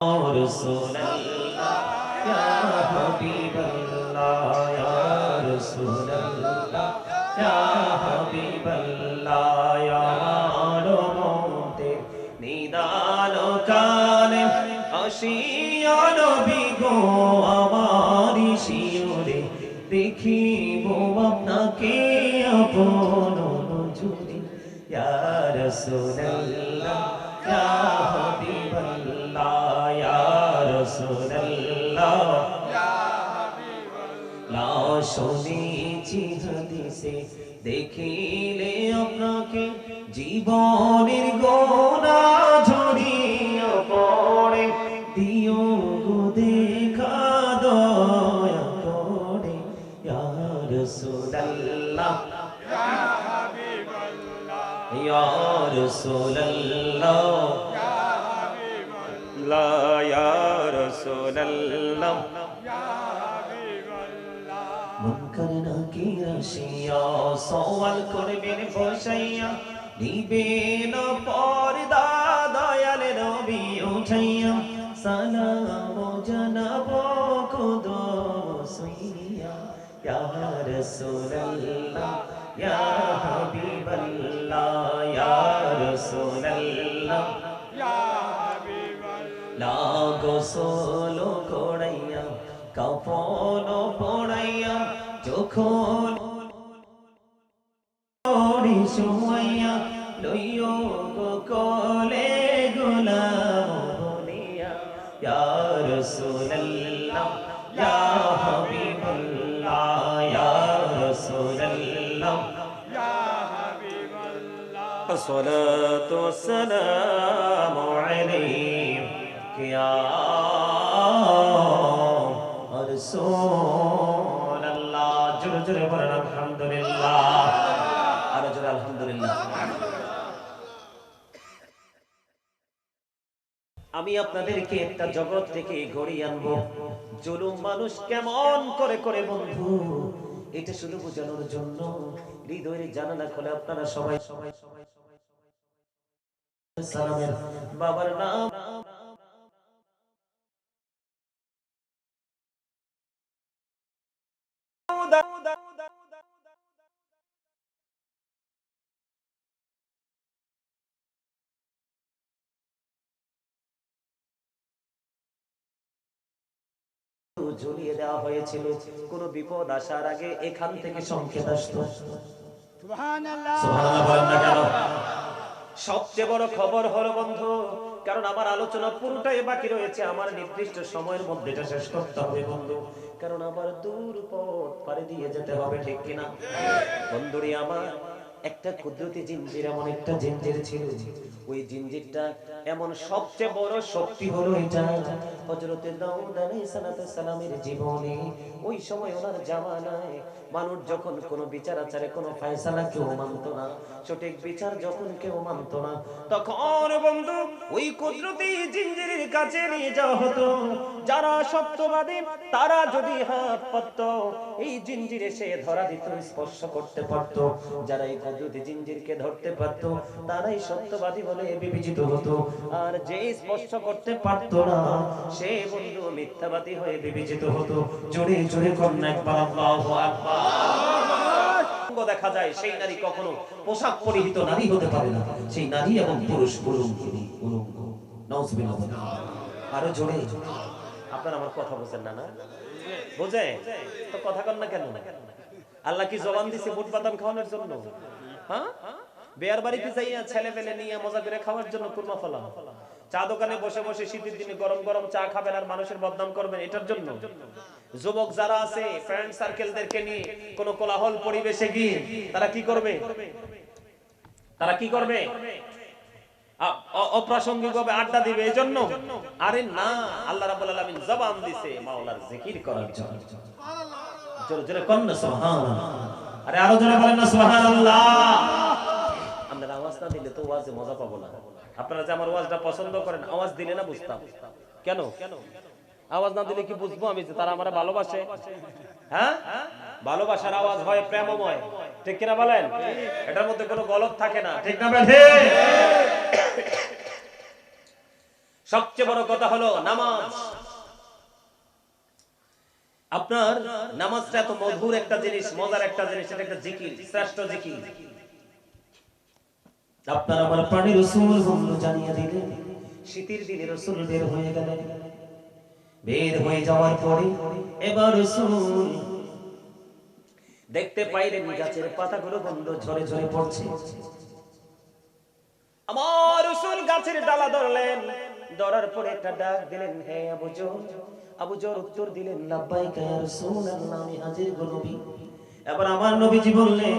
رسول الله يا حبيب الله يا رسول الله يا حبيب الله يا রহমতে নিদান কালে আসিয়া নবী গো আমারি শিওরে দেখিব আপনাকে আপন নজরে ইয়া রাসূলুল্লাহ ইয়া হাবিবাল্লাহ ইয়া রাসূলুল্লাহ ইয়া হাবিবাল্লাহ শুনেছি হাদিসে দেখিলে আপনাকে জীবনের গোনা ঝরিয়া পড়ে দিও গো দেখা দয়া করে ইয়া রাসূলুল্লাহ ইয়া হাবিবাল্লাহ ইয়া রাসূলুল্লাহ ইয়া হাবিবাল্লাহ ইয়া রাসূলুল্লাহ ইয়া হাবিবাল্লাহ মুনকার নাকির আসিয়া সওয়াল করবেন বসাইয়া নিবেন পর্দা দয়াল নবী উঠাইয়া সালাম জানাব কদম সুইয়া ইয়া রাসূলুল্লাহ ইয়া হাবিবাল্লাহ ইয়া রাসূলুল্লাহ ইয়া হাবিবাল্লাহ গোসল করাইয়া কাফন পড়াইয়া যখন সুমাইয়া লইও গো কোলে গোলাম বলিয়া ইয়া রাসূলুল্লাহ ইয়া হাবিবাল্লাহ ইয়া রাসূলুল্লাহ ইয়া হাবিবাল্লাহ সালাতু ওয়াসসালামু আলাইকা ইয়া রাসূলুল্লাহ জোরে জোরে বলেন আলহামদুলিল্লাহ আরো জোরে আলহামদুলিল্লাহ। আমি আপনাদেরকে একটা জগৎ থেকে ঘুরিয়ে আনবো জুলুম মানুষ কেমন করে করে বন্ধু, এটা শুধু বোঝানোর জন্য হৃদয়ের জানালা খোলে আপনারা সবাই সবাই সবাই সালামের বাবার নাম ঝুলিয়ে দেওয়া হয়েছিল। কোন বিপদ আসার আগে এখান থেকে সংকেত আসতো। সুবহানাল্লাহ সুবহানাল্লাহ বলেন না কেন? সবচেয়ে বড় খবর হলো বন্ধু, কারণ আমার আলোচনা পুরোটাই বাকি রয়েছে, আমার নির্দিষ্ট সময়ের মধ্যে এটা শেষ করতে হবে বন্ধু, কারণ আবার দূর পথ পাড়ি দিয়ে যেতে হবে, ঠিক কিনা বন্ধুরি আমার? একটা কুদরতি জিনজির, এমন একটা জিনজির ছিল, ওই জিনজিরটা এমন সবচেয়ে বড় শক্তি হলো এটা হযরত দাউদ আলাইহিস সালামের জীবনে। ওই সময় ওনার জামানায় মানুষ যখন কোনো বিচার আচারে কোনো ফয়সালা কেউ মানত না, সঠিক বিচার যখন কেউ মানত না, তখন বন্ধু ওই কুদরতি জিনজিরের কাছে নিয়ে যাওয়া হতো। যারা সত্যবাদী তারা যদি হাত পাতত, এই জিনজির এসে ধরা দিত, স্পর্শ করতে পারত। যারা এই কুদরতি জিনজিরকে ধরতে পারত তারাই সত্যবাদী বলে বিবেচিত হতো, আর যে স্পর্শ করতে পারত না সে বন্ধু মিথ্যাবাদী হয়ে বিবেচিত হতো। জোরে জোরে কন্যা একবার আল্লাহু আকবার। দেখা যায় সেই নারী কখনো পোশাক পরিহিত নারী হতে পারে না, সেই নারী এবং পুরুষ উলঙ্গ। নাউজুবিল্লাহ। আরো জোরে। আপনারা আমার কথা বুঝেন না? না বুঝে তো কথা কন না কেন? আল্লাহ কি জবান দিছে বুট বাদাম খাওয়ানোর জন্য? হ্যাঁ, বিয়ার বাড়িতে যাইয়া ছেলে পেলে নিয়ে মজা করে খাওয়ার জন্য কুরমা ফলা? চা দোকানে বসে বসে শীতের দিনে গরম গরম চা খাবেন আর মানুষের বদনাম করবেন এটার জন্য? যুবক যারা আছে ফ্রেন্ড সার্কেলদেরকে নিয়ে কোন কোলাহল পরিবেশে গিয়ে তারা কি করবে? তারা কি করবে? অপ্রাসঙ্গিকভাবে আড্ডা দিবে এই জন্য? আরে না, আল্লাহ রাব্বুল আলামিন জবান দিছে মাওলার জিকির করার জন্য। জোরে জোরে কোন না সুবহানাল্লাহ। আরে আরো জোরে বলেন না সুবহানাল্লাহ। আপনারা আওয়াজ না দিলে তো ওয়াজে মজা পাবো না। আপনারা যে আমার ওয়াজটা পছন্দ করেন, আওয়াজ দিলে না বুঝতাম। কেন আওয়াজ না দিলে কি বুঝবো আমি যে তারা আমারে ভালোবাসে? হ্যাঁ, ভালোবাসার আওয়াজ হয় প্রেমময়, ঠিক কিনা বলেন? এটার মধ্যে কোনো গলত থাকে না, ঠিক না? সবচেয়ে বড় কথা হলো নামাজ। আপনার নামাজটা এত মধুর একটা জিনিস, মজার একটা জিনিস, এটা একটা জিকির, শ্রেষ্ঠ জিকির। আপনার আমার প্রাণী রাসূল বন্ধু জানিয়ে দিলেন, শীতের দিনে রাসূল বের হয়ে গেলেন। বের হয়ে যাওয়ার পরে এবার রাসূল দেখতে পাইলেন গাছের পাতাগুলো বন্ধ ঝরে ঝরে পড়ছে। আমার রাসূল গাছের ডালা ধরলেন, ধরার পরে একটা ডাক দিলেন, হে আবু জর। আবু জর উত্তর দিলেন, লাব্বাইকা ইয়া রাসূলুল্লাহ, আমি হাজির গো নবী। এবার আমার নবীজি বললেন,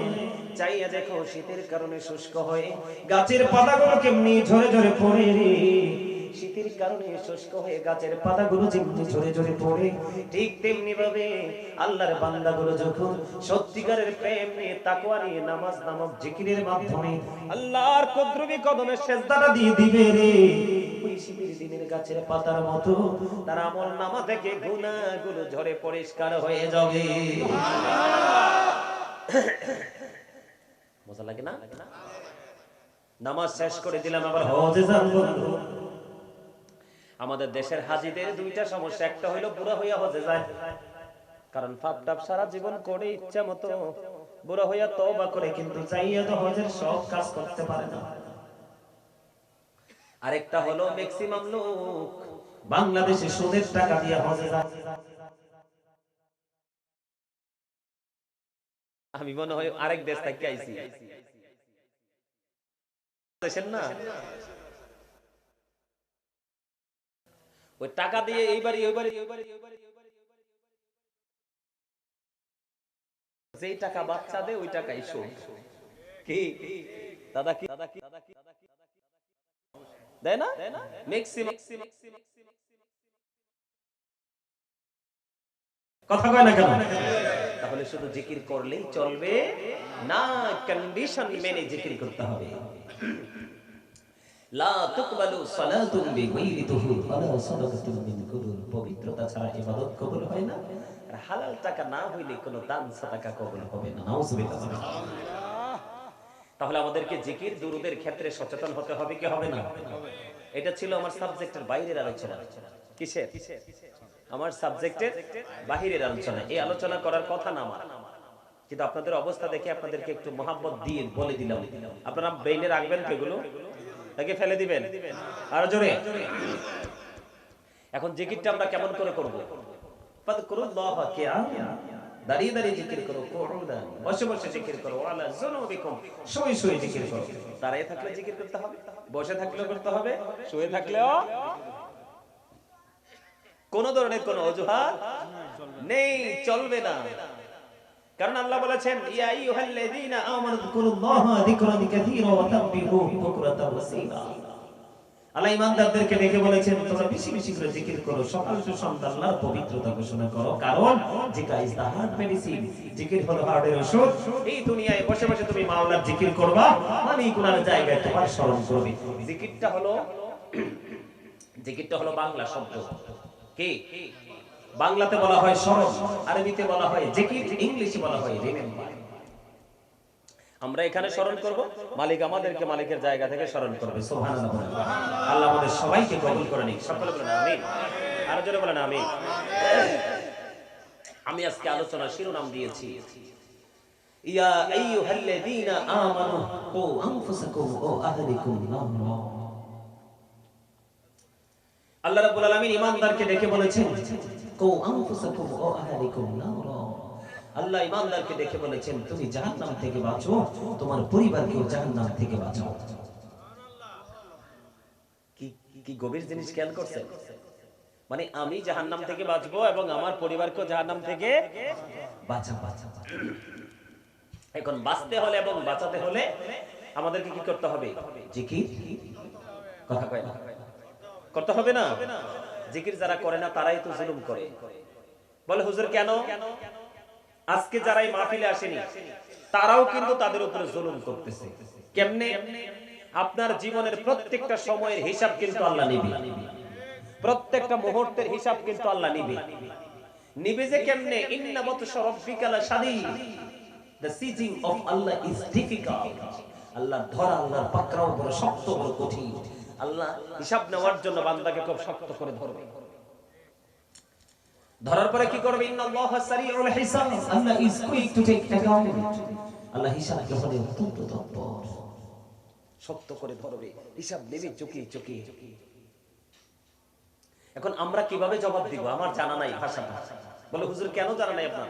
চাইয়া দেখো শীতের কারণে শুষ্ক হয়ে গাছের পাতাগুলো কেমনি ঝরে ঝরে পড়ে রে। শীতের কারণে শুষ্ক হয়ে গাছের পাতাগুলো যেমনি ঝরে ঝরে পড়ে, ঠিক তেমনি ভাবে আল্লাহর বান্দাগুলো যখন সত্যিকারের প্রেম নিয়ে, তাকওয়া নিয়ে, নামাজ নামক জিকিরের মাধ্যমে আল্লাহর কুদরতি কদমে সিজদাটা দিয়ে দিবে রে, ওই শীতের দিনের গাছের পাতার মতো তার আমল নামা থেকে গুনাহগুলো ঝরে পরিষ্কার হয়ে যাবে। মজা লাগে না? নামাজ শেষ করে দিলাম, আবার হজে যাব। আমাদের দেশের হাজীদের দুইটা সমস্যা, একটা হইলো বুড়া হইয়া হজে যায়, কারণ পাপ টাপ সারা জীবন করে ইচ্ছা মতো বুড়া হইয়া তওবা করে, কিন্তু যাইয়া তো হজের সব কাজ করতে পারে না। আরেকটা হলো ম্যাক্সিমাম লোক বাংলাদেশে সুদের টাকা দিয়ে হজে যায়। আমি মনে হয় আরেক দেশ থেকে আইছি, দেশের না, ওই টাকা দিয়ে এইবারই যেই টাকা বাচ্চা দেয় ওই টাকাই সুদ। কি দাদা, কি দেয় না? ম্যাক্সিমাম কথা কয় না কেন? তাহলে শুধু জিকির করলেই চলবে না, কন্ডিশন মেনে জিকির করতে হবে। লা তুকবালু সালাতুন বিগাইরি তুহুর ওয়ালা সাদাকাতুন মিন কুদুর, পবিত্রতা ছাড়া ইবাদত কবুল হয় না, আর হালাল টাকা না হইলে কোনো দান সাদাকা কবুল হবে না। নাউজুবিল্লাহ। তাহলে আমাদেরকে জিকির দুরুদের ক্ষেত্রে সচেতন হতে হবে কি হবে না? এটা ছিল আমার সাবজেক্টের বাইরের আলোচনা। কিসের? আমার সাবজেক্টের বাহিরের আলোচনা। এই আলোচনা করার কথা না আমার, কিন্তু আপনাদের অবস্থা দেখে আপনাদেরকে একটু মহাব্বত দিয়ে বলে দিলাম। আপনারা ব্রেইনে রাখবেন তো এগুলো, নাকি ফেলে দিবেন? আরো জোরে। এখন জিকিরটা আমরা কেমন করে করব? ফাযকুরুল্লাহ কিয়ামান, দাঁড়িয়ে দাঁড়িয়ে জিকির করো, কুউদান, বসে বসে জিকির করো, আলা যুনুবিকুম, শুয়ে শুয়ে জিকির করো। দাঁড়িয়ে থাকলে জিকির করতে হবে, বসে থাকলেও করতে হবে, শুয়ে থাকলেও। কোন ধরনের কোন অজুহাত নেই, চলবে না। কারণ আল্লাহ বলেছেন, ইয়া আইয়ুহাল্লাযীনা আমানু যিকুরুল্লাহা যিকরান কাসীরা ওয়া সাব্বিহুহু বুকরাতান ওয়া আসীলা। আল্লাহ ঈমানদারদেরকে ডেকে বলেছেন, তোমরা বেশি বেশি করে জিকির করো, সকাল সন্ধ্যা আল্লাহর পবিত্রতা ঘোষণা করো, কারণ জিকির ইজ দা হার্ট মেডিসিন, জিকির হলো হার্টের ওষুধ। এই দুনিয়ায় বসে বসে তুমি মাওলার জিকির করবা, মানে কোন জায়গায় তোমার স্মরণ করবে। জিকিরটা হলো বাংলা শব্দ। কি? বাংলাতে বলা হয় স্মরণ, আরবিতে বলা হয় জিকির, ইংলিশে বলা হয় রিমেম্বার। আমরা এখানে স্মরণ করব, মালিক আমাদেরকে মালিকের জায়গা থেকে স্মরণ করবে। সুবহানাল্লাহ। আল্লাহ আমাদের সবাইকে কবুল করে নিক। সকলে বলেন আমিন। আরো জোরে বলেন আমিন। আমি আজকে আলোচনার শিরোনাম দিয়েছি, ইয়া আইয়ুহাল্লাযীনা আমানু কু আনফুসাকুম ওয়া আহলিকুম নারা। আল্লাহ রাব্বুল আলামিন ঈমানদারকে ডেকে বলেছেন, কু আনফুসাকুম ওয়া আহলিকুম নারা। আল্লাহ ঈমানদারকে দেখে বলেছেন, তুমি জাহান্নাম থেকে বাঁচো, তোমার পরিবারকেও জাহান্নাম থেকে বাঁচাও। কি গভীর জিনিস খেয়াল করছেন? মানে আমি জাহান্নাম থেকে বাঁচবো এবং আমার পরিবারকেও জাহান্নাম থেকে বাঁচাবো। এখন বাঁচতে হলে এবং বাঁচাতে হলে আমাদেরকে কি করতে হবে? জিকির। কথা কয় না? করতে হবে না? জিকির যারা করে না তারাই তো জুলুম করে। বলে হুজুর কেন? আজকে যারা এই মাহফিলে আসেনি তারাও কিন্তু তাদের উপরে জুলুম করতেছে। কেমনে? আপনার জীবনের প্রত্যেকটা সময়ের হিসাব কিন্তু আল্লাহ নেবে, প্রত্যেকটা মুহূর্তের হিসাব কিন্তু আল্লাহ নেবে। নিবে যে কেমনে? ইন্না বাতশা রাব্বিকা লাশাদীদ, the sieging of Allah is difficult। আল্লাহর ধরা, আল্লাহর পাকড়াও বড় শক্ত, বড় কঠিন। আল্লাহ হিসাব নেওয়ার জন্য বান্দাকে খুব শক্ত করে ধরবে। ধরার পরে কি করবে? ইন্নাল্লাহা সারিউল হিসাব, Allah is quick to take account. আল্লাহ হিসাব গ্রহণে অত্যন্ত তৎপর, শক্ত করে ধরবে, হিসাব নেবে চুকিয়ে চুকিয়ে। এখন আমরা কিভাবে জবাব দিব? আমার জানা নাই ভাষাটা। বলে হুজুর কেন জানা নাই আপনার?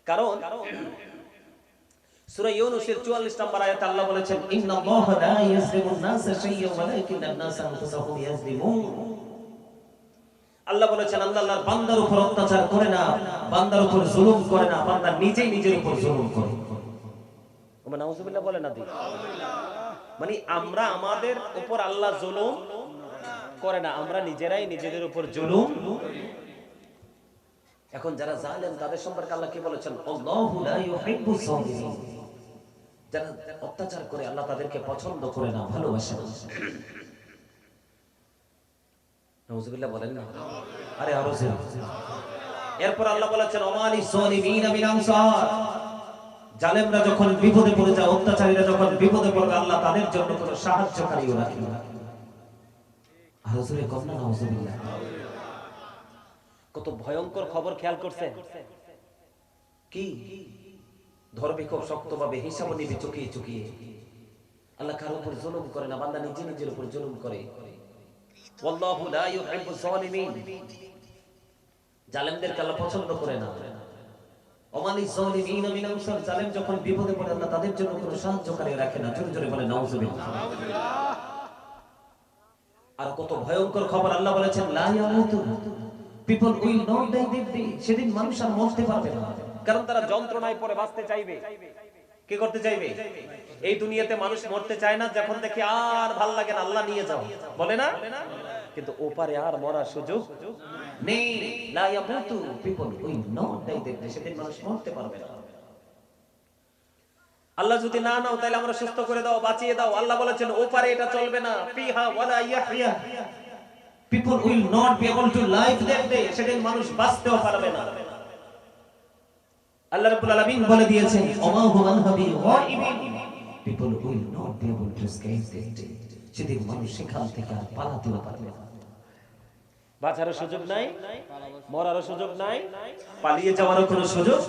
কারণ সূরা ইউনূসের 44 নম্বর আয়াতে আল্লাহ বলেছেন, ইন্নাল্লাহা লা ইয়াজলিমুন নাসা শাইয়্যান ওয়ালাকিন্নান নাসা আনফুসাহুম ইয়াজলিমুন। আল্লাহ বলেছেন আল্লাহ আল্লাহর বান্দার উপর অত্যাচার করে না, বান্দার উপর জুলুম করে না, বান্দা নিজেই নিজের উপর জুলুম করে। ওমা নাউজুবিল্লাহ বলে না দি। মানে আমরা আমাদের উপর আল্লাহ জুলুম করে না, আমরা নিজেরাই নিজেদের উপর জুলুম। এখন যারা জালেম তাদের সম্পর্কে আল্লাহ কি বলেছেন? আল্লাহু লা ইউহিব্বুজ জালিমিন। যারা অত্যাচার করে আল্লাহ তাদেরকে পছন্দ করে না, ভালোবাসে না। নাউজুবিল্লাহ বলেন না, আরে আরো জোরে। এরপর আল্লাহ বলেছেন ওমালি যালিমিনা মিন আনসার। জালেমরা যখন বিপদে পড়ে যায়, অত্যাচারীরা যখন বিপদে পড়ে, আল্লাহ তাদের জন্য কোনো সাহায্যকারীও রাখে না। আরো জোরে কম না, নাউজুবিল্লাহ। কত ভয়ঙ্কর খবর খেয়াল করছেন? কি ধরবে খুব শক্তভাবে, হিসাব নিবে চুকিয়ে চুকিয়ে। আল্লাহ কারোর উপর জুলুম করে না, বান্দা নিজে নিজের উপর জুলুম করে। ওয়াল্লাহু লা ইউহিব্বুজ জালিমিন। জালেমদেরকে আল্লাহ পছন্দ করে না। ওমালি যালিমিনা মিন আনসার। জালেম যখন বিপদে পড়ে আল্লাহ তাদের জন্য কোনো সাহায্যকারী রাখে না। জোরে জোরে বলে নাউজুবিল্লাহ। আর কত ভয়ঙ্কর খবর আল্লাহ বলেছেন, লা ইয়ামুতু। People will not die that day. সেদিন মানুষ আর মরতে পারবে না, কারণ তারা যন্ত্রণায় পড়ে বাঁচতে চাইবে। কি করতে চাইবে? এই দুনিয়াতে মানুষ মরতে চায় না, যখন দেখে আর ভাল লাগে না, আল্লাহ নিয়ে যাও বলে না, কিন্তু ওপারে আর মরার সুযোগ নেই। লা ইয়ামুতু। People will not die that day. সেদিন মানুষ মরতে পারবে না। আল্লাহ যদি না নাও তাহলে আমরা সুস্থ করে দাও, বাঁচিয়ে দাও। আল্লাহ বলেছেন ওপারে এটা চলবে না। ফিহা ওয়ালা ইয়াহইয়া। People will not be able to live that day. সেদিন মানুষ বাঁচতেও পারবে না। আল্লাহ রাব্বুল আলামিন বলে দিয়েছেন ওমা হুম আনহাবি গায়িবিন। People will not be able to escape that day. সেদিন মানুষ সেখান থেকে আর পালাতেও পারবে না। বাঁচারও সুযোগ নাই, মরারও সুযোগ নাই, পালিয়ে যাওয়ারও কোনো সুযোগ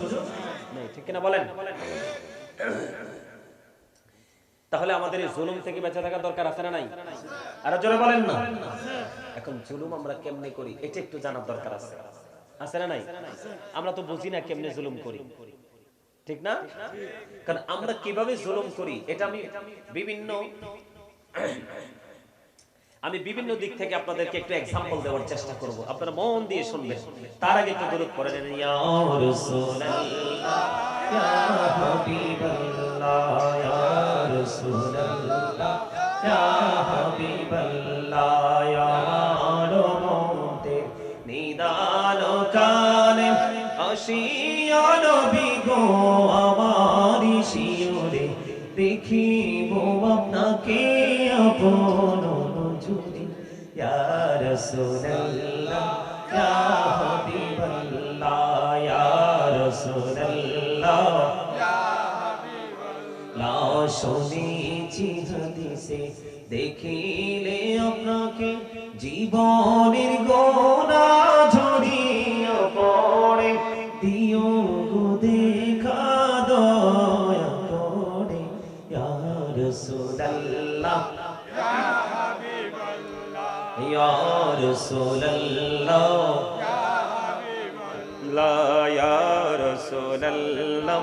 নেই। ঠিক কিনা বলেন? তাহলে আমাদের এই জুলুম থেকে বেঁচে থাকার দরকার আছে না নাই? আর জোরে বলেন না। এখন জুলুম আমরা কেমনে করি এটা একটু জানার দরকার আছে, আছে না নাই? আমরা তো বুঝি না কেমনে জুলুম করি, ঠিক না? কারণ আমরা কিভাবে জুলুম করি এটা আমি বিভিন্ন দিক থেকে আপনাদেরকে একটু এক্সাম্পল দেওয়ার চেষ্টা করব। আপনারা মন দিয়ে শুনবেন। তার আগে একটু দরুদ পড়ে নেন। ইয়া রাসূলুল্লাহ ইয়া হাবিবাল্লাহ ইয়া রাসূলুল্লাহ ইয়া হাবিবাল্লাহ ইয়া রহমতে নিদান কালে আসিয়া নবী গো আমারি শিওরে দেখিব আপনাকে আপন নজরে। ইয়া রাসূলুল্লাহ ইয়া হাবিবাল্লাহ ইয়া রাসূলুল্লাহ ইয়া হাবিবাল্লাহ। শুনেছি হাদিসে দেখিলে আপনাকে জীবনের গোনা ঝরিয়া পড়ে, দিও গো দেখা দয়া করে। ইয়া রাসূলুল্লাহ ইয়া হাবিবাল্লাহ ইয়া রাসূলুল্লাহ ইয়া হাবিবাল্লাহ ইয়া রাসূলুল্লাহ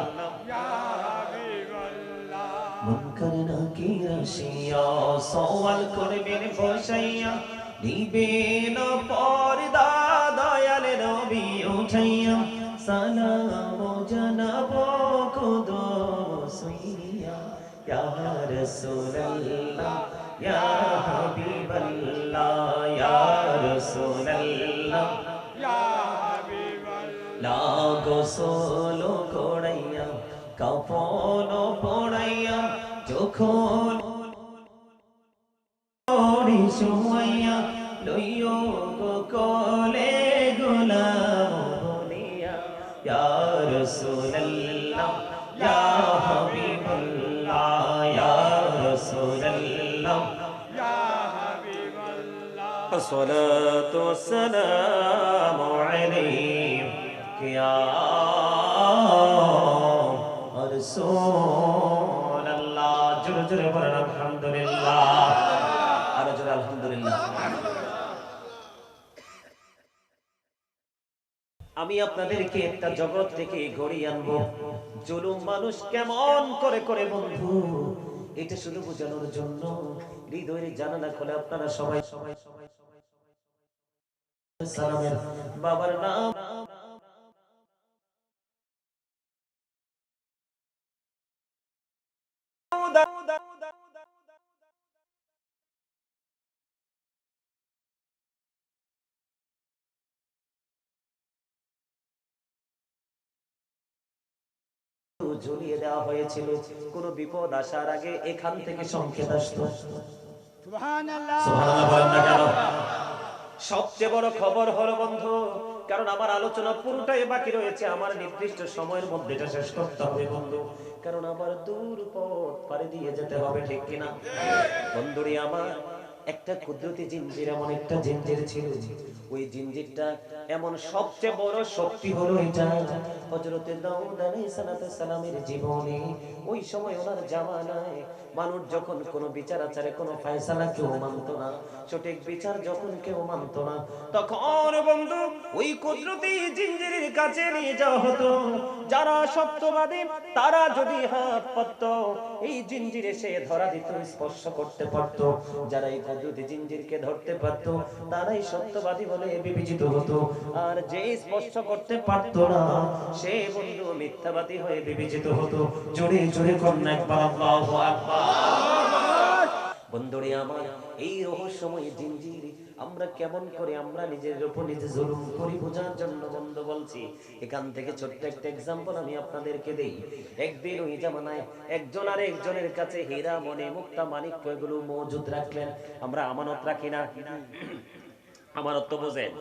ইয়া হাবিবাল্লাহ। মুনকার নাকির আসিয়া সওয়াল করবেন বসাইয়া, নিবেন পর্দা দয়াল নবী উঠাইয়া, সালাম জানাব কদম ছুঁইয়া। ইয়া রাসূলুল্লাহ ইয়া হাবিবাল্লাহ ইয়া রাসূলুল্লাহ ইয়া হাবিবাল্লাহ। গোসল করাইয়া কাফন পড়াইয়া যখন শুয়াইয়া লইও গো কোলে গোলাম বলিয়া। ইয়া রাসূলুল্লাহ ইয়া হাবিবাল্লাহ ইয়া রাসূলুল্লাহ ইয়া সালাতু সালামু আলাইকা ইয়া রাসূলুল্লাহ। জোরে জোরে বলেন আলহামদুলিল্লাহ, আরো জোরে আলহামদুলিল্লাহ। আমি আপনাদেরকে একটা জগৎ থেকে ঘুরিয়ে আনবো, জুলুম মানুষ কেমন করে করে বন্ধু, এটা শুধু বোঝানোর জন্য হৃদয়ের জানালা খোলে আপনারা সবাই সবাই সবাই সালামের বাবার নাম ঝুলিয়ে দেওয়া হয়েছিল। কোন বিপদ আসার আগে এখান থেকে সংকেত আসতো। সুবহানাল্লাহ, সুবহানাল্লাহ বলেন না কেন? সবচেয়ে বড় খবর হলো বন্ধু, কারণ আমার আলোচনা পুরোটাই বাকি রয়েছে, আমার নির্দিষ্ট সময়ের মধ্যে এটা শেষ করতে হবে বন্ধু, কারণ আমার দূর পথ পাড়ি দিয়ে যেতে হবে, ঠিক কিনা বন্ধুরি? আমার একটা কুদরতি জিনজির, এমন একটা জিনজির ছিল, ওই জিনজিরটা এমন সবচেয়ে বড় শক্তি হলো এটা হযরত দাউদ আলাইহিস সালামের জীবনে। ওই সময় ওনার জামানায় মানুষ যখন কোনো বিচার আচারে কোনো ফয়সালা কেউ মানতো না, সঠিক বিচার যখন কেউ মানতো না, তখন বন্ধু ওই কুদরতি জিনজিরের কাছে নিয়ে যাওয়া হতো। যারা সত্যবাদী তারা যদি হাত পাতত, এই জিনজির এসে ধরা দিত, স্পর্শ করতে পারত। যারা এই কুদরতি জিনজিরকে ধরতে পারত তারাই সত্যবাদী বলে বিবেচিত হতো, আর যে স্পর্শ করতে পারত না সে বন্ধু মিথ্যাবাদী হয়ে বিবেচিত হতো। জোরে জোরে কন্যা একবার আল্লাহু আকবার। বন্ধুরে আমার, এই রহস্যময় জিনজির আমরা কেমন করে আমরা নিজের উপর নিজে জুলুম করি বোঝার জন্য বন্ধু বলছি। এখান থেকে ছোট্ট একটা এক্সাম্পল আমি আপনাদেরকে দেই। একদিন ওই জামানায় একজন আর একজনের কাছে হীরা মণি মুক্তা মানিক্য এগুলো মজুদ রাখলেন। আমরা আমানত রাখি না? আমানত তো বোঝেন,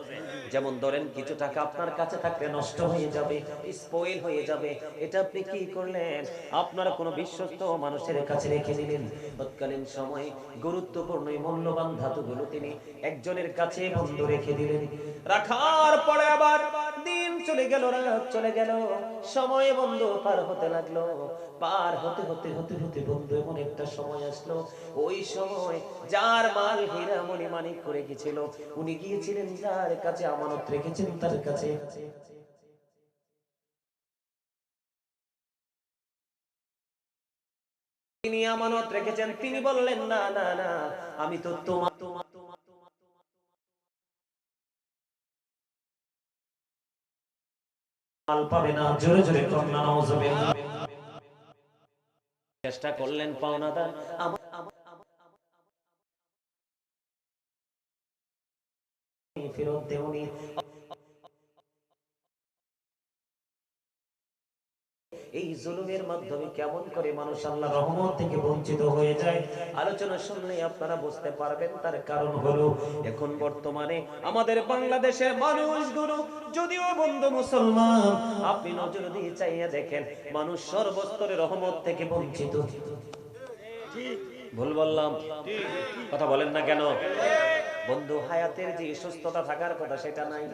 যেমন ধরেন কিছু টাকা আপনার কাছে থাকলে নষ্ট হয়ে যাবে, স্পয়েল হয়ে যাবে, এটা আপনি কি করলেন? আপনার কোনো বিশ্বস্ত মানুষের কাছে রেখে দিলেন। তৎকালীন সময়ে গুরুত্বপূর্ণ মূল্যবান ধাতুগুলো তিনি একজনের কাছে বন্ধ রেখে দিলেন। রাখার পরে আবার দিন চলে গেল, রাত চলে গেল, সময় বন্ধ পার হতে লাগলো। পার হতে হতে হতে হতে বন্ধু এমন একটা সময় আসলো, ওই সময় যার মাল হীরা মণি মানিক করে গেছিল, উনি গিয়েছিলেন যার কাছে আমানত রেখেছেন তার কাছে। তিনি আমানত রেখেছেন, তিনি বললেন না না না, আমি তো তোমার মাল পাবে না। জোরে জোরে কন্যা নাউজুবিল্লাহ। চেষ্টা করলেন পাওনাদার ফেরত দেওনি। এই জুলুমের মাধ্যমে কেমন করে মানুষ আল্লাহর রহমত থেকে বঞ্চিত হয়ে যায়, আলোচনা শুনলে আপনারা বুঝতে পারবেন। তার কারণ হলো এখন বর্তমানে আমাদের বাংলাদেশের মানুষগুলো যদিও বন্ধু মুসলমান, আপনি নজর দিয়ে চাইয়া দেখেন মানুষ সর্বস্তরের রহমত থেকে বঞ্চিত। ভুল বললাম? কথা বলেন না কেন বন্ধু? হায়াতের যে সুস্থতা থাকার কথা সেটা নাই।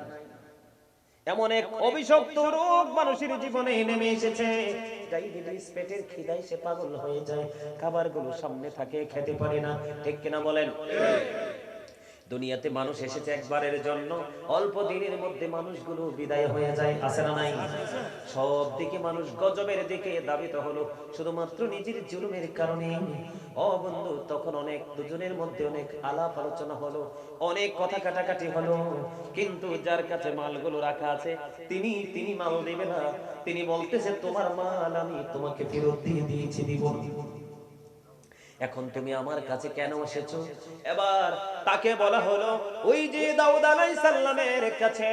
এমন এক অভিশপ্ত রোগ মানুষের জীবনে নেমে এসেছে, ডায়াবেটিস, পেটের খিদায় সে পাগল হয়ে যায়, খাবারগুলো সামনে থাকে খেতে পারে না, ঠিক কিনা বলেন? দুনিয়াতে মানুষ এসেছে একবারের জন্য, অল্প দিনের মধ্যে মানুষগুলো বিদায় হয়ে যায়, আছে না নাই? সব দিকে মানুষ গজবের দিকে ধাবিত হলো শুধুমাত্র নিজের জুলুমের কারণে। ও বন্ধু, তখন অনেক দুজনের মধ্যে অনেক আলাপ আলোচনা হলো, অনেক কথা কাটাকাটি হলো, কিন্তু যার কাছে মালগুলো রাখা আছে তিনি মাল দেবে না। তিনি বলতেছে তোমার মাল আমি তোমাকে ফেরত দিয়ে দিয়েছি, দিব না। এখন তুমি আমার কাছে কেন এসেছো? এবার তাকে বলা হলো ওই যে দাউদ আলাইহিস সালামের কাছে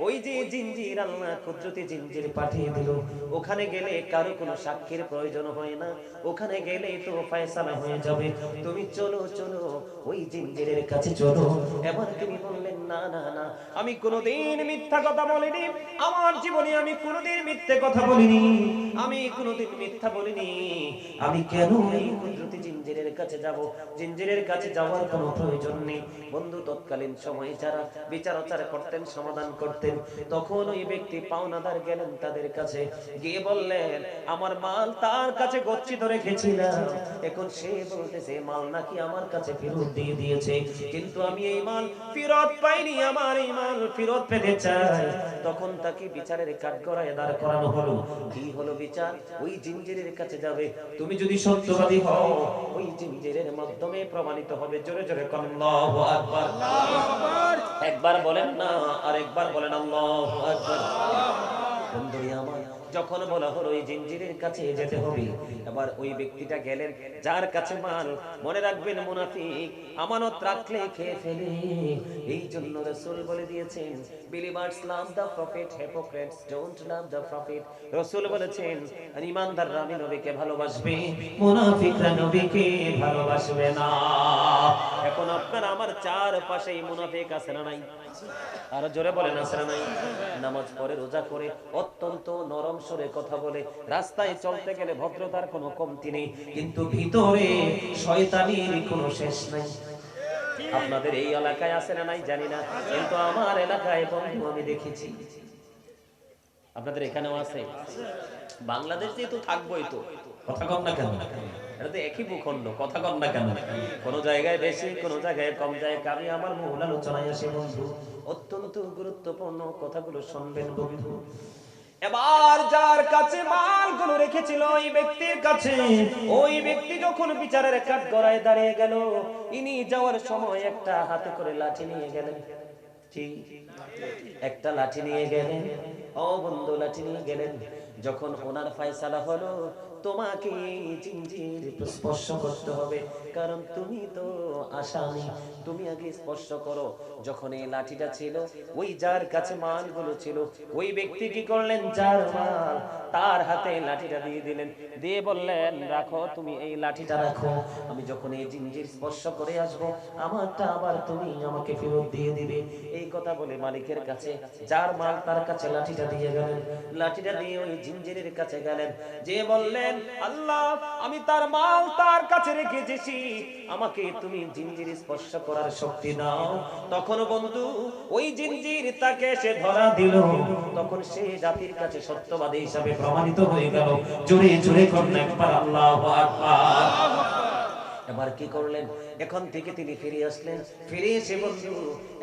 ওই যে জিনজির আল্লাহ কুদরতি জিনজির পাঠিয়ে দিল, ওখানে গেলে কারো কোনো সাক্ষীর প্রয়োজন হয় না, ওখানে গেলে তো ফয়সালা হয়ে যাবে, তুমি চলো চলো ওই জিনজিরের কাছে চলো। এবার তিনি বললেন না না না, আমি কোনোদিন মিথ্যা কথা বলিনি, আমার জীবনে আমি কোনোদিন মিথ্যে কথা বলিনি, আমি কোনোদিন মিথ্যা বলিনি। আমি কেন এই কুদরতি জিনজির জিঞ্জিরের কাছে যাব। জিঞ্জিরের কাছে যাওয়ার কোনো প্রয়োজন নেই। বন্ধু তৎকালীন সময়ে যারা বিচার আচার করতেন, সমাধান করতেন, তখন ওই ব্যক্তি পাওনাদার গেলেন তাদের কাছে, গিয়ে বললেন আমার মাল তার কাছে গচ্ছিত রেখেছিলাম, এখন সে বলতেছে মাল নাকি আমার কাছে ফেরত দিয়ে দিয়েছে, কিন্তু আমি এই মাল ফেরত পাইনি, আমার এই মাল ফেরত পেতে চাই। তখন তাকে বিচারের কাঠগড়ায় দাঁড় করানো হলো। কি হলো বিচার? ওই জিঞ্জিরের কাছে যাবে, তুমি যদি সত্যবাদী হও ওই জিঞ্জিরের মাধ্যমে প্রমাণিত হবে। জোরে জোরে আল্লাহু আকবার। একবার বলেন না, আরেকবার বলেন আল্লাহু আকবার। বন্ধুরা আমার, যখন বলা হলো ওই জিঞ্জিরের কাছে যেতে হবে, এবার ওই ব্যক্তিটা গেলেন যার কাছে মাল। মনে রাখবেন মুনাফিক আমানত রাখলে খেয়ে ফেলে, এই জন্য রাসূল বলে দিয়েছেন believers love the prophet, hypocrites don't love the prophet। রাসূল বলেছেন ঈমানদাররা আমি নবীকে ভালোবাসবে, মুনাফিকরা নবীকে ভালোবাসবে না। এখন আপনার আমার চারপাশেই মুনাফিক আছে না নাই? আর জোরে বলেন আছে না নাই? নামাজ পড়ে, রোজা করে, অত্যন্ত নরম স্বরে কথা বলে, রাস্তায় চলতে গেলে ভদ্রতার কোনো কমতি নেই, কিন্তু ভিতরে শয়তানির কোনো শেষ নাই। আপনাদের এই এলাকায় আছে না নাই জানি না, কিন্তু আমার এলাকায় বন্ধু আমি দেখেছি। আপনাদের এখানেও আছে? বাংলাদেশে তো থাকবোই, তো কথা কম না কেন? এটা তো একই ভূখণ্ড, কথা কম না কেন? কোন জায়গায় বেশি, কোন জায়গায় কম যায়। আমি আমার মূল আলোচনায় আসি বন্ধু, অত্যন্ত গুরুত্বপূর্ণ কথাগুলো শুনবেন বন্ধু। এবার যার কাছে মালগুলো রেখেছিল ওই ব্যক্তির কাছে, ওই ব্যক্তি যখন বিচারের কাঠগড়ায় দাঁড়িয়ে গেল, ইনি যাওয়ার সময় একটা হাতে করে লাঠি নিয়ে গেলেন। একটা লাঠি নিয়ে গেলেন, ও বন্ধু লাঠি নিয়ে গেলেন। যখন ওনার ফয়সালা হলো তোমাকে জিঞ্জির স্পর্শ করতে হবে, কারণ তুমি তো আসামি, তুমি আগে স্পর্শ করো। যখন এই লাঠিটা ছিল ওই যার কাছে মালগুলো ছিল, ওই ব্যক্তি কি করলেন, যার মাল তার হাতে লাঠিটা দিয়ে দিলেন, দিয়ে বললেন রাখো, তুমি এই লাঠিটা রাখো, আমি যখন এই জিঞ্জির স্পর্শ করে আসব আমারটা আবার তুমি আমাকে ফেরত দিয়ে দিবে। এই কথা বলে মালিকের কাছে যার মাল তার কাছে লাঠিটা দিয়ে গেলেন। লাঠিটা দিয়ে ওই জিঞ্জিরের কাছে গেলেন, যে বললেন আল্লাহ আমি তার মাল তার কাছে রেখেছি, আমাকে তুমি জিঞ্জির স্পর্শ করার শক্তি দাও। তখন বন্ধু ওই জিঞ্জির তাকে এসে ধরা দিল, তখন সে জাতির কাছে সত্যবাদী হিসাবে প্রমাণিত হয়ে গেল। জোরে জোরে করুন একবার আল্লাহু আকবার। এবার কি করলেন, এখন থেকে তিনি ফিরে আসলেন। ফিরে এসে বন্ধু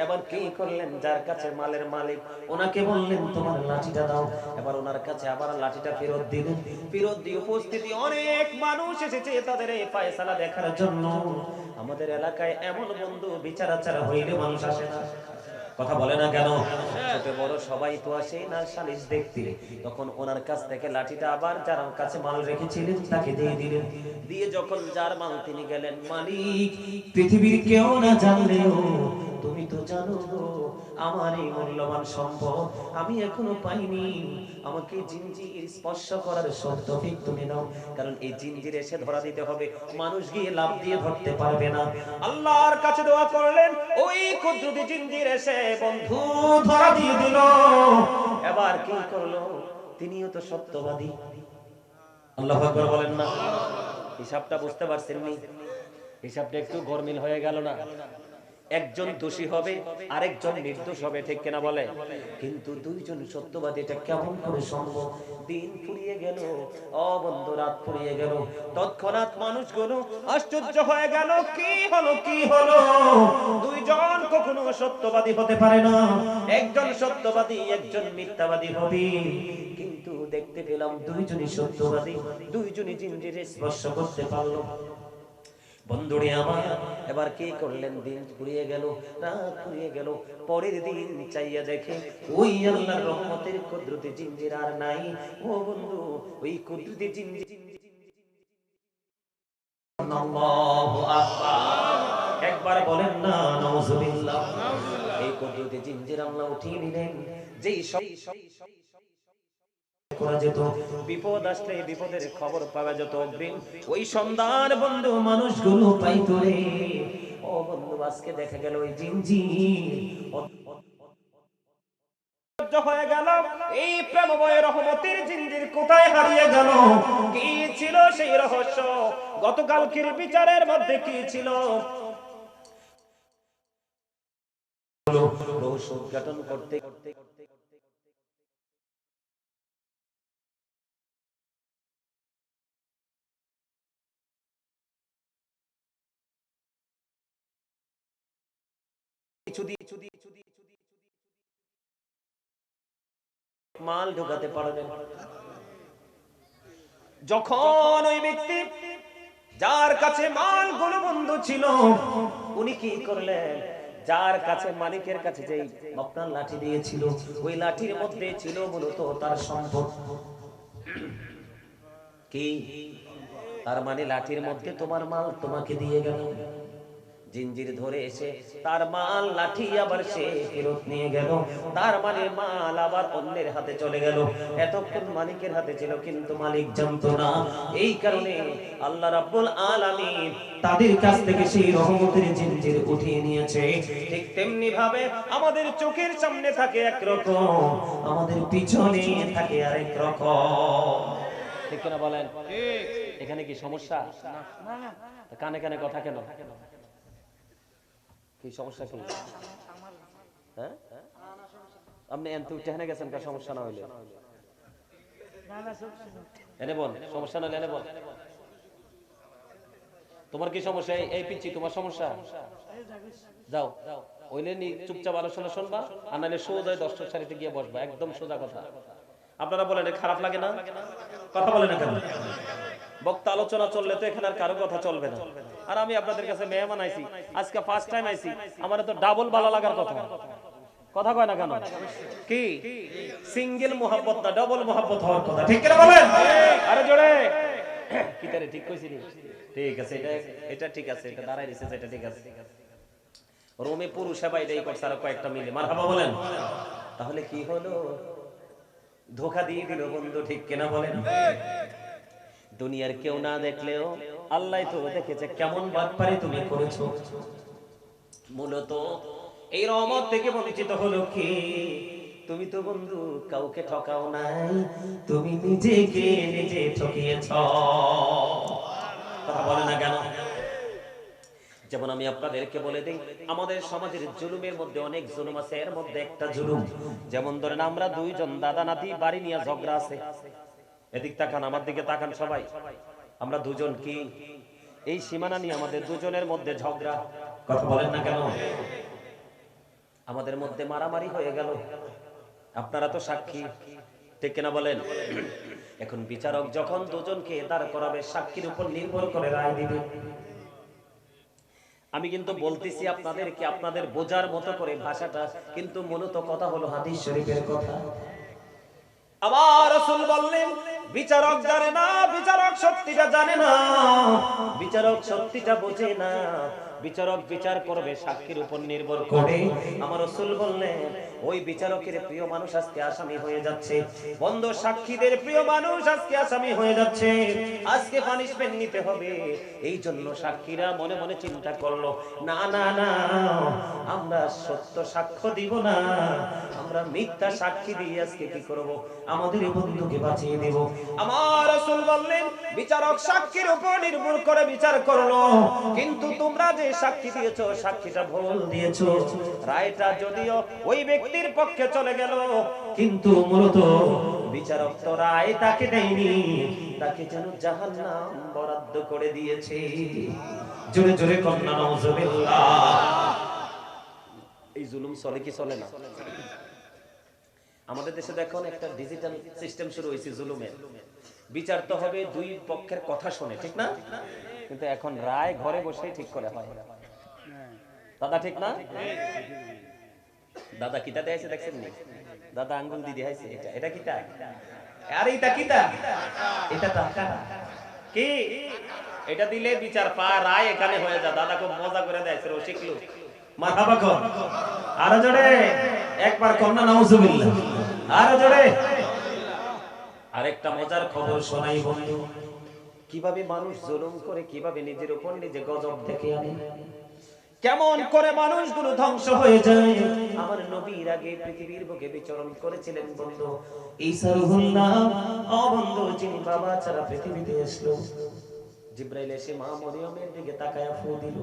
এবার কি করলেন, যার কাছে মালের মালিক ওনাকে বললেন তোমার লাঠিটা দাও। এবার ওনার কাছে আবার লাঠিটা ফেরত দিলেন। ফেরত দিয়ে উপস্থিতি অনেক মানুষ এসেছে তাদের এই ফয়সালা দেখার জন্য। আমাদের এলাকায় এমন বন্ধু বিচার আচার হইলে মানুষ আসে না, কথা বলে না কেন? ছোট বড় সবাই তো আসে না সালিশ দেখতে। তখন ওনার কাছ থেকে লাঠিটা আবার যার কাছে মাল রেখেছিলেন তাকে দিয়ে দিলেন। দিয়ে যখন যার মাল তিনি গেলেন, মালিক পৃথিবীর কেউ না জানলেও তুমি তো জানো আমার এই মূল্যবান সম্পদ আমি এখনো পাইনি, আমাকে জিঞ্জির স্পর্শ করার তৌফিক তুমি দাও। কারণ এই জিঞ্জির এসে ধরা দিতে হবে, মানুষ গিয়ে লাভ দিয়ে ধরতে পারবে না। আল্লাহর কাছে দোয়া করলেন, ওই কুদরতি জিঞ্জির এসে বন্ধু ধরা দিয়ে দিল। এবার কি করলো, তিনিও তো সত্যবাদী। আল্লাহু আকবার বলেন না? হিসাবটা বুঝতে পারছেন নি? হিসাবটা একটু গরমিল হয়ে গেল না? একজন দোষী হবে আরেকজন নির্দোষ হবে, ঠিক কিনা বলে? কিন্তু দুইজন সত্যবাদী, এটা কেমন করে সম্ভব? দিন ফুরিয়ে গেল, ও বন্ধু রাত ফুরিয়ে গেল, তৎক্ষণাৎ মানুষগুলো আশ্চর্য হয়ে গেল, কি হলো কি হলো? দুইজন কখনো সত্যবাদী হতে পারে না, একজন সত্যবাদী একজন মিথ্যাবাদী হবে। কিন্তু দেখতে পেলাম দুইজনই সত্যবাদী, দুইজনই জিঞ্জিরে স্পর্শ করতে পারলো। বন্ধুরে আমার এবার কি করলেন, দিন ফুরিয়ে গেল, রাত ফুরিয়ে গেল, পরের দিন চাইয়া দেখে ওই আল্লাহর রহমতের কুদরতি জিঞ্জির আর নাই। ও বন্ধু ওই কুদরতি জিঞ্জির, আল্লাহু আকবার, একবার বলেন না নাউজুবিল্লাহ। এই কুদরতি জিঞ্জির আল্লাহ উঠিয়ে নিলেন। যেই করা যেত, বিপদ আসলে বিপদের খবর পাওয়া যেত অগ্রিম, ওই সন্ধ্যার বন্ধু মানুষগুলো পাইতো রে। ও বন্ধু আজকে দেখা গেল ওই জিঞ্জির সহ্য হয়ে গেল। এই প্রেমময় রহমতের জিঞ্জির কোথায় হারিয়ে গেল? কি ছিল সেই রহস্য? গতকালকের বিচারের মধ্যে কি ছিল? রহস্য উদ্ঘাটন করতে করতে মাল ঢোকাতে পারবেন। যখন ওই ব্যক্তি যার কাছে মালগুলো বন্ধ ছিল, উনি কি করলেন? যার কাছে মালিকের কাছে যে আপনার লাঠি দিয়েছিল, ওই লাঠির মধ্যে ছিল মূলত তার সম্পদ। কি? তার মানে লাঠির মধ্যে তোমার মাল তোমাকে দিয়ে গেল। জিঞ্জির ধরে এসে তার মাল লাঠি আবার সে ফেরত নিয়ে গেল। তার মানে মাল আবার অন্যের হাতে চলে গেল। এতক্ষণ মালিকের হাতে ছিল, কিন্তু মালিক জানতো না। এই কারণে আল্লাহ রাব্বুল আলামিন তাদের কাছ থেকে সেই রহমতের জিঞ্জির উঠিয়ে নিয়েছে। ঠিক তেমনি ভাবে আমাদের চোখের সামনে থাকে একরকম, আমাদের পিছনে থাকে আরেক রকম। ঠিক কিনা বলেন? এখানে কি সমস্যা? কানে কানে কথা কেন? কি সমস্যা? কি হ্যাঁ? আপনি এনতে উঠে গেছেন, কার সমস্যা না হইলে এনে বল। সমস্যা না হলে এনে বল। তোমার কি সমস্যা? এই পিচ্ছি তোমার সমস্যা? যাও ওইলে নি চুপচাপ আলোচনা শুনবা, আর নাহলে সোজা দর্শক সারিতে গিয়ে বসবা। একদম সোজা কথা। আপনারা বলেন খারাপ লাগে না? কথা বলে না কেন? বক্তা আলোচনা চললে তো এখানে আর কারো কথা চলবে না। আর আমি আপনাদের কাছে মেহমান আইছি, আজকে ফার্স্ট টাইম আইছি, আমার তো ডাবল ভালো লাগার কথা। কথা কয় না কেন? কি সিঙ্গেল মোহাব্বত না, ডাবল মোহাব্বত হওয়ার কথা। ঠিক কিনা বলেন? আরে জোরে কি তারে ঠিক কইছি নি? ঠিক আছে, এটা ঠিক আছে, এটা দাঁড়াই দিছে, এটা ঠিক আছে। রোমে পুরুষ সেবা এটাই করছে, আর কয়েকটা মিলে মারহাবা বলেন। তাহলে কি হলো? ধোঁকা দিয়ে দিল বন্ধু। ঠিক কিনা বলেন? দুনিয়ার কেউ না দেখলেও আল্লাহ তো দেখেছে কেমন বাটপারি তুমি করেছো। মূলত এই রহমত থেকে বঞ্চিত হলো কি? তুমি তো বন্ধু কাউকে ঠকাও নাই, তুমি নিজেকে নিজে ঠকিয়েছ। কথা বলে না কেন? যেমন আমি আপনাদেরকে বলে দিই, আমাদের সমাজের জুলুমের মধ্যে অনেক জুলুম আছে। এর মধ্যে একটা জুলুম, যেমন ধরেন আমরা দুইজন দাদা নাতি বাড়ি নিয়ে ঝগড়া আছে। এদিক তাকান, আমার দিকে তাকান সবাই। আমরা দুজন কি এই সীমানা নিয়ে আমাদের দুজনের মধ্যে ঝগড়া। কথা বলেন না কেন? আমাদের মধ্যে মারামারি হয়ে গেল। আপনারা তো সাক্ষী। ঠিক কিনা বলেন? এখন বিচারক যখন দুজনকে দাঁড় করাবে, সাক্ষীর উপর নির্ভর করে রায় দিবে। আমি কিন্তু বলতেছি আপনাদেরকে আপনাদের বোঝার মতো করে ভাষাটা, কিন্তু মূলত কথা হলো হাদিস শরীফের কথা। আমার রাসূল বললেন, বিচারক জানে না, বিচারক সত্যিটা জানে না, বিচারক সত্যিটা বোঝে না। বিচারক বিচার করবে সাক্ষীর উপর নির্ভর করে। আমার রাসূল বললেন, ওই বিচারকের প্রিয় মানুষ আজকে আসামি হয়ে যাচ্ছে। বন্ধ সাক্ষীদের প্রিয় মানুষ আজকে আসামি হয়ে যাচ্ছে। আজকে পানিশমেন্ট নিতে হবে। এই জন্য সাক্ষীরা মনে মনে চিন্তা করলো, না না না, আমরা সত্য সাক্ষ্য দিব না, আমরা মিথ্যা সাক্ষী দিয়ে আজকে কি করব? আমাদের বন্ধুকে বাঁচিয়ে দেব। আমার রাসূল বললেন, বিচারক সাক্ষীর উপর নির্ভর করে বিচার করলো, কিন্তু তোমরা যে সাক্ষী দিয়েছো সাক্ষীটা ভুল দিয়েছো। রায়টা যদিও ওই ব্যক্তির পক্ষে চলে গেল, কিন্তু মূলত বিচারক তো রায় তাকে দেয়নি, তাকে যেন জাহান্নাম বরাদ্দ করে দিয়েছে। জোরে জোরে কন্যা নাউজুবিল্লাহ। এই জুলুম চলে কি চলে না? আমাদের দেশে দেখুন একটা ডিজিটাল সিস্টেম শুরু হয়েছে জুলুমের। বিচার তো হবে দুই পক্ষের কথা শুনে, ঠিক না? কিন্তু এখন রায় ঘরে বসেই ঠিক করে হয়। দাদা ঠিক না? দাদা কিটা দেয়াইছে দেখছেন নি? দাদা আঙ্গুল দিয়ে দেয়াইছে। এটা কিটা? আরে এটা কিটা? এটা টাকা। কি? এটা দিলে বিচার পা রায় এখানে হয়ে যায়। দাদা খুব মজা করে দেয়াইছে, ও শিখলো। মারহাবা কর। আরো জোরে একবার কন্যা নাউজুবিল্লাহ। আরো জোরে। আরেকটা মজার খবর শোনাই বন্ধু। কিভাবে মানুষ জুলুম করে, কিভাবে নিজের উপর নিজে গজব ডেকে আনে। কেমন করে মানুষগুলো ধ্বংস হয়ে যায়। আমার নবীর আগে পৃথিবীর বুকে বিচরণ করেছিলেন বন্ধু ঈসা রুহুল্লাহ, ও বন্ধু যিনি বাবা ছাড়া পৃথিবীতে আসলো। জিবরাইল এসে মা মরিয়মের দিকে তাকায়া ফু দিল।